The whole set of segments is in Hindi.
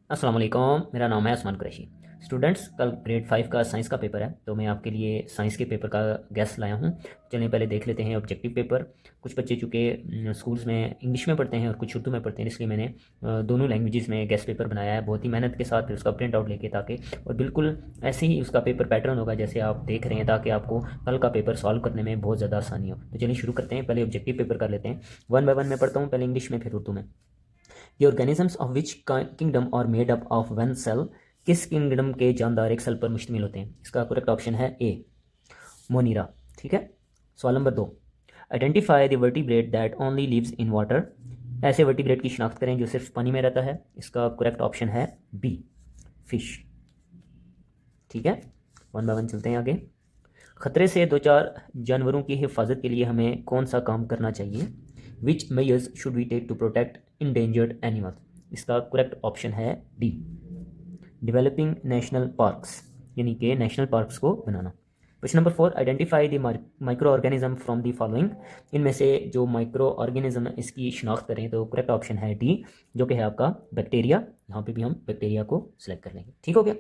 अस्सलाम वालेकुम, मेरा नाम है आसमान कुरैशी। स्टूडेंट्स, कल ग्रेड 5 का साइंस का पेपर है, तो मैं आपके लिए साइंस के पेपर का गेस्ट लाया हूँ। चलिए पहले देख लेते हैं ऑब्जेक्टिव पेपर। कुछ बच्चे चूँकि स्कूल्स में इंग्लिश में पढ़ते हैं और कुछ उर्दू में पढ़ते हैं, इसलिए मैंने दोनों लैंग्वेजेस में गेस्ट पेपर बनाया है बहुत ही मेहनत के साथ, फिर उसका प्रिंट आउट लेके, ताकि और बिल्कुल ऐसे ही उसका पेपर पैटर्न होगा जैसे आप देख रहे हैं, ताकि आपको कल का पेपर सॉल्व करने में बहुत ज़्यादा आसानी हो। तो चलिए शुरू करते हैं। पहले ऑब्जेक्टिव पेपर कर लेते हैं। वन बाय वन मैं पढ़ता हूँ, पहले इंग्लिश में फिर उर्दू में। The organisms of which kingdom are made up of one cell? किस किंगडम के जानदार एक सेल पर मुश्तमिल होते हैं? इसका करेक्ट ऑप्शन है ए, मोनीरा। ठीक है। सवाल नंबर 2, identify the vertebrate that only lives in water. ऐसे वर्टिब्रेट की शिनाख्त करें जो सिर्फ पानी में रहता है। इसका करेक्ट ऑप्शन है बी, फिश। ठीक है, वन बाय वन चलते हैं आगे। खतरे से दो चार जानवरों की हिफाजत के लिए हमें कौन सा काम करना चाहिए? Which measures should we take to protect endangered animals? इसका करेक्ट ऑप्शन है डी, डेवलपिंग नेशनल पार्क्स, यानी कि नेशनल पार्क्स को बनाना। Question number 4, identify the microorganism from the following. इनमें से जो माइक्रो ऑर्गेनिज्म इसकी शिनाख्त करें तो करेक्ट ऑप्शन है डी, जो कि है आपका बैक्टीरिया। यहाँ पे भी हम बैक्टीरिया को सिलेक्ट कर लेंगे। ठीक हो गया।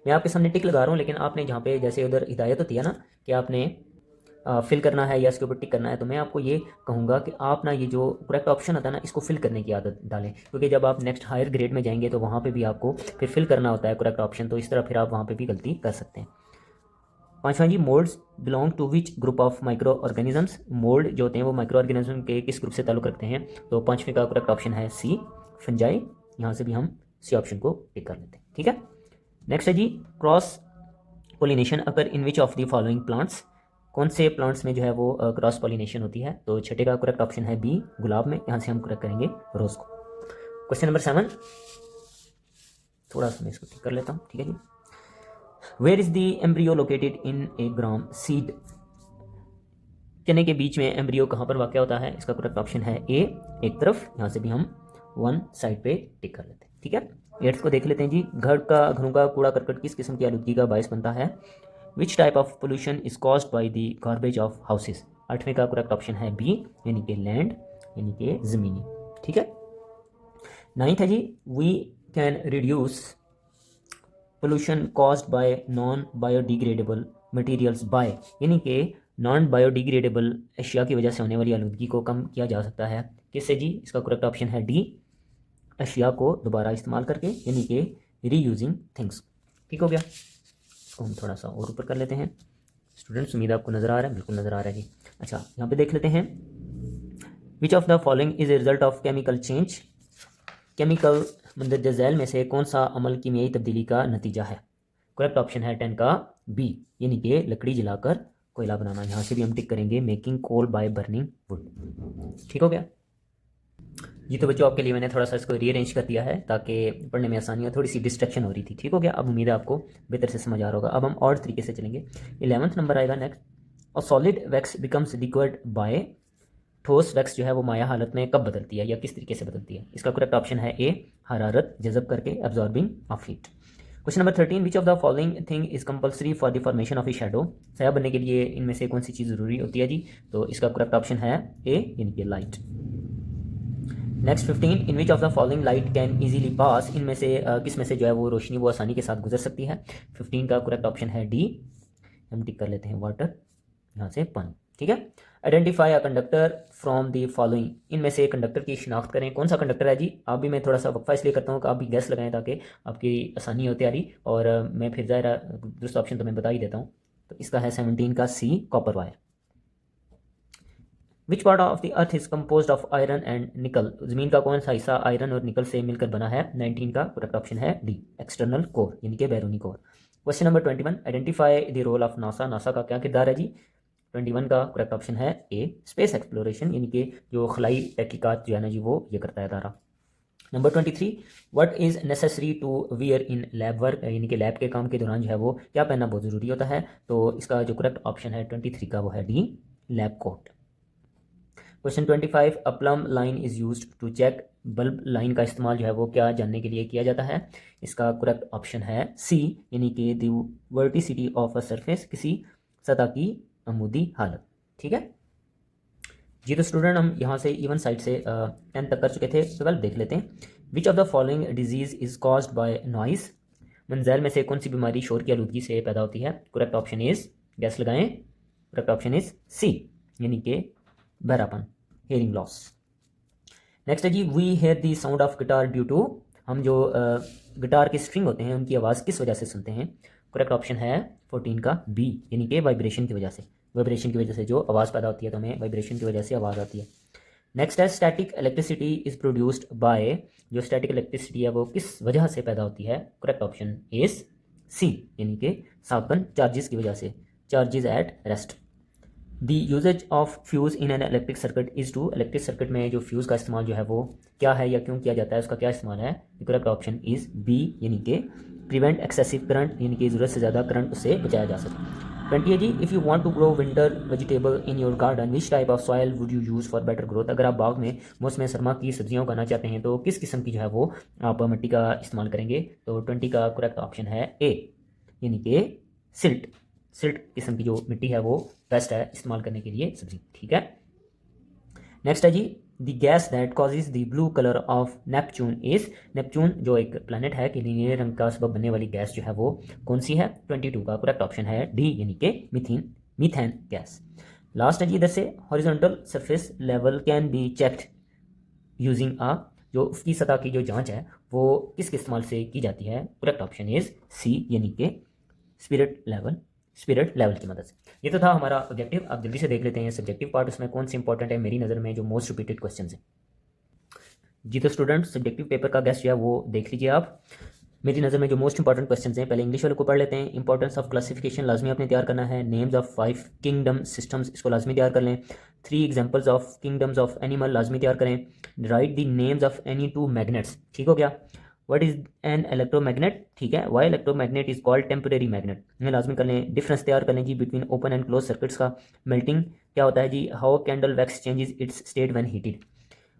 मैं आपके सामने टिक लगा रहा हूँ, लेकिन आपने जहाँ पे जैसे उधर हिदायत होती है ना कि आपने फिल करना है या इसके ऊपर टिक करना है, तो मैं आपको ये कहूँगा कि आप ना ये जो करेक्ट ऑप्शन होता है ना, इसको फिल करने की आदत डालें, क्योंकि जब आप नेक्स्ट हायर ग्रेड में जाएंगे तो वहाँ पे भी आपको फिर फिल करना होता है करेक्ट ऑप्शन, तो इस तरह फिर आप वहाँ पे भी गलती कर सकते हैं। पांचवा जी, moulds belong to which group of microorganisms. Mould जो होते हैं वो माइक्रो ऑर्गेनिज्म के किस ग्रुप से ताल्लुक रखते हैं? तो पांचवें का करेक्ट ऑप्शन है सी, फंजाई। यहाँ से भी हम सी ऑप्शन को टिक कर लेते हैं। ठीक है। नेक्स्ट है जी, cross pollination occur in which of the following plants. कौन से प्लांट्स में जो है वो क्रॉस पोलिनेशन होती है? तो छठे का करेक्ट ऑप्शन है बी, गुलाब में। यहाँ से हम करेक्ट करेंगे रोज को। क्वेश्चन नंबर 7, थोड़ा सा मैं इसको टिक कर लेता हूँ। ठीक है जी। Where is the embryo located in a gram seed. चने के बीच में एम्ब्रियो कहाँ पर वाक़ होता है? इसका करेक्ट ऑप्शन है ए, एक तरफ। यहाँ से भी हम वन साइड पे टिक कर लेते हैं। ठीक है। एट्थ को देख लेते हैं जी, घरों का कूड़ा करकट किस किस्म की आलूदगी का बायस बनता है? विच type of pollution is caused by the garbage of houses. आठवें का करेक्ट ऑप्शन है बी, यानी कि लैंड, यानी कि ज़मीनी। ठीक है। नाइन्थ है जी, we can reduce pollution caused by non biodegradable materials by, यानी कि नॉन बायोडिग्रेडेबल अशिया की वजह से होने वाली आलूदगी को कम किया जा सकता है किससे जी? इसका करेक्ट ऑप्शन है डी, अशिया को दोबारा इस्तेमाल करके, यानी कि रीयूजिंग थिंग्स। ठीक हो गया। इसको हम थोड़ा सा और ऊपर कर लेते हैं। स्टूडेंट्स, उम्मीद आपको नज़र आ रहा है? बिल्कुल नज़र आ रहा है जी। अच्छा, यहाँ पे देख लेते हैं, which of the following is a result of chemical change. Chemical मंदरजा झैल में से कौन सा अमल कीमियाई तब्दीली का नतीजा है? करेक्ट ऑप्शन है 10 का बी, यानी कि लकड़ी जलाकर कोयला बनाना। यहाँ से भी हम टिक करेंगे making coal by burning wood. ठीक हो गया जी। तो बच्चों, आपके लिए मैंने थोड़ा सा इसको रीअरेंज कर दिया है ताकि पढ़ने में आसानी हो, थोड़ी सी डिस्ट्रैक्शन हो रही थी। ठीक हो गया। अब उम्मीद है आपको बेहतर से समझ आ रहा होगा। अब हम और तरीके से चलेंगे। 11th नंबर आएगा नेक्स्ट, और solid wax becomes liquid bye. ठोस वैक्स जो है वो माया हालत में कब बदलती है या किस तरीके से बदलती है? इसका करेक्ट ऑप्शन है ए, हरारत जज़ब करके, absorbing of heat. Question number 13, which of the following thing is compulsory for the formation of A shadow. साया बनने के लिए इनमें से कौन सी चीज़ जरूरी होती है जी? तो इसका करेक्ट ऑप्शन है ए, यानी कि light. Next 15, in which of the following light can easily pass. इनमें से किस में से जो है वो रोशनी वो आसानी के साथ गुजर सकती है? 15 का करेक्ट ऑप्शन है डी, हम टिक कर लेते हैं वाटर, यहाँ से पानी। ठीक है। Identify a conductor from the following. इनमें से कंडक्टर की शिनाख्त करें। कौन सा कंडक्टर है जी? आप भी, मैं थोड़ा सा वक्फा इसलिए करता हूँ कि आप भी गैस लगाएं ताकि आपकी आसानी हो तैयारी, और मैं फिर ज़ाहिर दूसरा ऑप्शन तो मैं बता ही देता हूँ। तो इसका है 17 का C, copper wire. Which part of the earth is compose of iron and nickel. जमीन का कौन सा हिस्सा आयरन और निकल से मिलकर बना है? 19 का करेक्ट ऑप्शन है डी, एक्सटर्नल कोर, यानी कि बैरूनी core. Question number 21, identify the role of NASA. NASA का क्या किरदार है जी? 21 का करेक्ट ऑप्शन है ए, स्पेस एक्सप्लोरेशन, यानी कि जो खलाई तहकीकात जो है ना जी वो ये करता है इदारा। Number 23, what is necessary to wear in lab work, यानी कि लैब के काम के दौरान जो है वो क्या पहनना बहुत ज़रूरी होता है? तो इसका जो करेक्ट ऑप्शन है 23 का वो है D, lab coat. Question 25, a plumb line is used to check. Plumb line का इस्तेमाल जो है वो क्या जानने के लिए किया जाता है? इसका करेक्ट ऑप्शन है सी, यानी कि द वर्टिसिटी ऑफ अ सरफेस, किसी सतह की अमूदी हालत। ठीक है जी। तो स्टूडेंट, हम यहाँ से इवन साइड से 10 तक कर चुके थे। तो कल देख लेते हैं, which of the following disease is caused by noise, मंजैल में से कौन सी बीमारी शोर की आलूदगी से पैदा होती है? करेक्ट ऑप्शन इज, गैस लगाएं, करेक्ट ऑप्शन इज सी, यानी कि बहरापन, हेयरिंग लॉस। नेक्स्ट है जी, we hear the sound of guitar due to, हम जो गिटार के स्ट्रिंग होते हैं उनकी आवाज़ किस वजह से सुनते हैं? करेक्ट ऑप्शन है 14 का बी, यानी कि वाइब्रेशन की वजह से। वाइब्रेशन की वजह से जो आवाज़ पैदा होती है तो हमें वाइब्रेशन की वजह से आवाज़ आती है। नेक्स्ट है, static electricity is produced by, जो स्टैटिक इलेक्ट्रिसिटी है वो किस वजह से पैदा होती है? करेक्ट ऑप्शन इज सी, यानी कि साकन चार्जेस की वजह से, charges at rest. The uses of fuse in an electric circuit is to, electric circuit में जो फ्यूज़ का इस्तेमाल जो है वो क्या है या क्यों किया जाता है, उसका क्या इस्तेमाल है? करेक्ट ऑप्शन इज़ बी, यानी कि प्रिवेंट एक्सेसिव करंट, यानी कि ज़रूरत से ज़्यादा करंट उससे बचाया जा सके। 20 है जी, if you want to grow winter vegetable in your garden which type of soil would you use for better growth, अगर आप बाग में मौसम सरमा की सब्जियां उगाना चाहते हैं तो किस किस्म की जो है वो आप मिट्टी का इस्तेमाल करेंगे? तो 20 का करेक्ट ऑप्शन है ए, यानी कि सिल्ट, सिल्ट किस्म की जो मिट्टी है वो बेस्ट है इस्तेमाल करने के लिए सब्जी। ठीक है, नेक्स्ट है जी, the gas that causes the blue colour of Neptune is, Neptune जो एक प्लैनेट है कि नीले रंग का सबब बनने वाली गैस जो है वो कौन सी है? 22 का करेक्ट ऑप्शन है डी, यानी कि मीथेन गैस। लास्ट है जी, इधर से horizontal surface level can be checked using uh, जो उसकी सतह की जो जांच है वो किसके इस्तेमाल से की जाती है? करेक्ट ऑप्शन इज सी, यानी कि स्पिरिट लेवल की मदद से। ये तो था हमारा ऑब्जेक्टिव। अब जल्दी से देख लेते हैं सब्जेक्टिव पार्ट, उसमें कौन सी इंपॉर्टेंट है मेरी नज़र में, जो मोस्ट रिपीटेड क्वेश्चन है। जी तो स्टूडेंट, सब्जेक्टिव पेपर का गेस्ट जो है वो देख लीजिए आप। मेरी नज़र में जो मोस्ट इंपॉर्टेंट क्वेश्चन हैं, पहले इंग्लिश वाले को पढ़ लेते हैं। इंपॉर्टेंस ऑफ क्लासिफिकेशन लाजमी आपने तैयार करना है। नेम्स ऑफ 5 किंगडम सिस्टम्स, इसको लाजमी तैयार कर लें। 3 examples of kingdoms of animal लाजमी तैयार करें। Write the names of any 2 magnets, ठीक हो गया। व्हाट इज एन इलेक्ट्रोमैग्नेट, ठीक है। Why electromagnet is called temporary magnet, इन्हें लाजमी कर लें। डिफरेंस तैयार कर लें जी between open and close circuits का। मेल्टिंग क्या होता है जी? How candle wax changes its state when heated.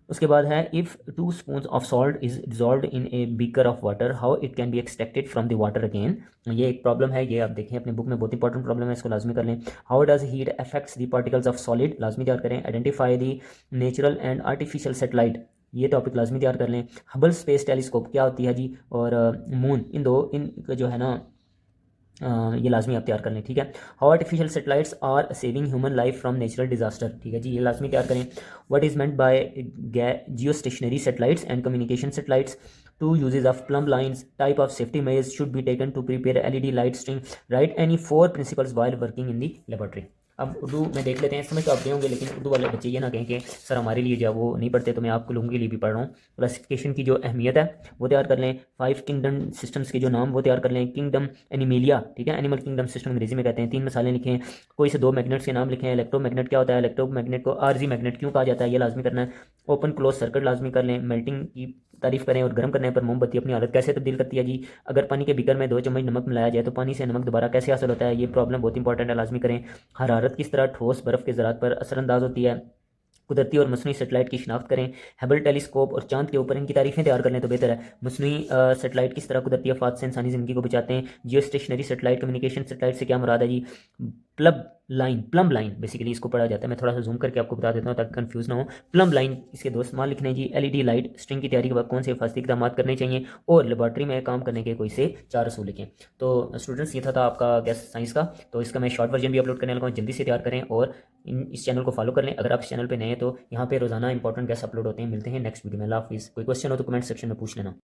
उसके बाद है, if 2 spoons of salt is dissolve in a beaker of water how it can be extracted from the water again. ये एक प्रॉब्लम है, ये आप देखें अपने बुक में, बहुत इंपॉर्टेंट प्रॉब्लम है, इसको लाजमी कर लें। How does heat affects the particles of solid, लाजमी तैयार करें। Identify the natural and artificial satellite, ये टॉपिक लाजमी तैयार कर लें। हबल स्पेस टेलीस्कोप क्या होती है जी, और मून, इन जो है ना ये लाजमी आप तैयार कर लें। ठीक है। How artificial satellites are saving human life from natural disaster, ठीक है जी, ये लाजमी तैयार करें। What is meant by geostationary satellites and communication satellites. 2 uses of plumb lines, type of safety measures should be taken to prepare LED light string. Write any 4 principles while working in the laboratory. अब उर्दू में देख लेते हैं, समझ तो आप गए होंगे, लेकिन उर्दू वाले बच्चे ये ना कहें कि सर हमारे लिए जो वो नहीं पढ़ते, तो मैं आपको लोगों के लिए भी पढ़ रहा हूँ। क्लासिफिकेशन की जो अहमियत है वो तैयार कर लें। 5 किंगडम सिस्टम्स के जो नाम वो तैयार कर लें। किंगडम एनिमेलिया, ठीक है, एनिमल किंगडम सिस्टम अंग्रेजी में कहते हैं। 3 मिसालें लिखें। कोई से 2 मैग्नेट्स के नाम लिखें। इलेक्ट्रोमैग्नेट क्या होता है, इलेक्ट्रोमैग्नेट को आरजी मैग्नेट क्यों कहा जाता है, ये लाजमी करना है। ओपन क्लोज सर्किट लाजमी कर लें। मेल्टिंग की तारीफ करें और गर्म करने पर मोमबत्ती अपनी हालत कैसे तब्दील करती है जी। अगर पानी के बीकर में 2 चम्मच नमक मिलाया जाए तो पानी से नमक दोबारा कैसे हासिल होता है, ये प्रॉब्लम बहुत इंपॉर्टेंट है, लाजमी करें। हरारत किस तरह ठोस बर्फ़ के ज़रात पर असरअंदाज होती है। कुदरती और मसनूई सेटेलाइट की शिनाख्त करें। हबल टेलीस्कोप और चांद के ऊपर इनकी तारीफें तैयार कर लें तो बेहतर है। मसनूई सेटेलाइट किस तरह कुदरती आफात से इंसानी ज़िंदगी को बचाते हैं। जियो स्टेशनरी सेटेलाइट, कम्युनिकेशन सेटेलाइट से क्या मुराद है जी? प्लम लाइन बेसिकली इसको पढ़ा जाता है। मैं थोड़ा सा जूम करके आपको बता देता हूँ ताकि कंफ्यूज ना हो। प्लम लाइन, इसके 2 इस्तेमाल लिखने जी। एलईडी लाइट स्ट्रिंग की तैयारी के बाद कौन से हिफाजती इक़दाम करने चाहिए, और लेबॉर्ट्री में काम करने के कोई से 4 असूल लिखें। तो स्टूडेंट्स, ये था आपका गैस साइंस का। तो इसका मैं शॉर्ट वर्जन भी अपलोड करने लगा हूँ, जल्दी से तैयार करें और इस चैनल को फॉलो कर लें। अगर आप इस चैनल पर नए हैं तो यहाँ पे रोजाना इंपॉर्टेंट गैस अपलोड होते हैं। मिलते हैं नेक्स्ट वीडियो में। अल्लाह हाफिज़। कोई क्वेश्चन हो तो कमेंट सेक्शन में पूछ लेना।